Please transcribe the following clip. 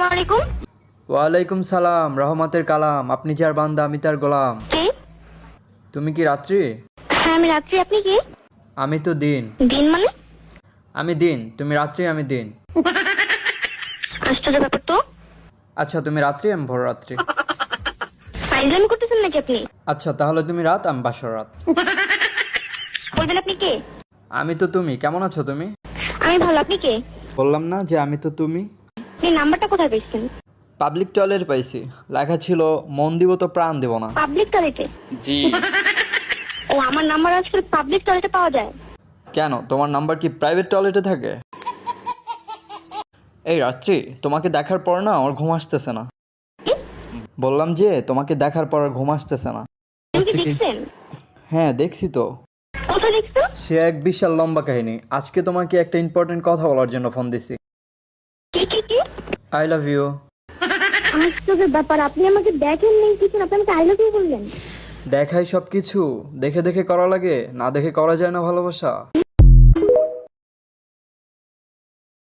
আসসালামু আলাইকুম। ওয়ালাইকুম সালাম, রহমতের কালাম। আপনি যার বান্দা আমি তার গোলাম। কে? তুমি কি রাত্রি? হ্যাঁ আমি রাত্রি, আপনি কে? আমি তো দিন। দিন মানে? আমি দিন, তুমি রাত্রি, আমি দিন। আশ্চর্য ব্যাপার তো। আচ্ছা তুমি রাত্রি, আমি ভোর রাত্রি। ফাইজলামি করতেছেন নাকি আপনি? আচ্ছা তাহলে তুমি রাত, আমি বাসর রাত। বলবেন আপনি কে? আমি তো তুমি। কেমন আছো তুমি? আমি ভালো, আপনি কে? বললাম না যে আমি তো তুমি। আপনি নাম্বারটা কোথায় পেয়েছেন? পাবলিক টয়লেট পাইছি, লেখা ছিল মন দিব তো প্রাণ দিব না। পাবলিক টয়লেটে? জি। ও, আমার নাম্বার আজকাল পাবলিক টয়লেটে পাওয়া যায়? কেন, তোমার নাম্বার কি প্রাইভেট টয়লেটে থাকে? এই রাত্রি, তোমাকে দেখার পর না আমার ঘুম আসতেছে না। বললাম যে তোমাকে দেখার পর আর ঘুম আসতেছে না। আপনি কি দেখছেন? হ্যাঁ দেখছি তো। কোথায় দেখছেন? সে এক বিশাল লম্বা কাহিনী। আজকে তোমাকে একটা ইম্পর্টেন্ট কথা বলার জন্য ফোন দিছি। কি? I love you. আশ্চর্য ব্যাপার, আপনি আমাকে দেখেন নেই কিছু, আপনি আমাকে আই লাভ ইউ বললেন? দেখাই সব কিছু, দেখে দেখে করা লাগে, না দেখে করা যায় না ভালোবাসা।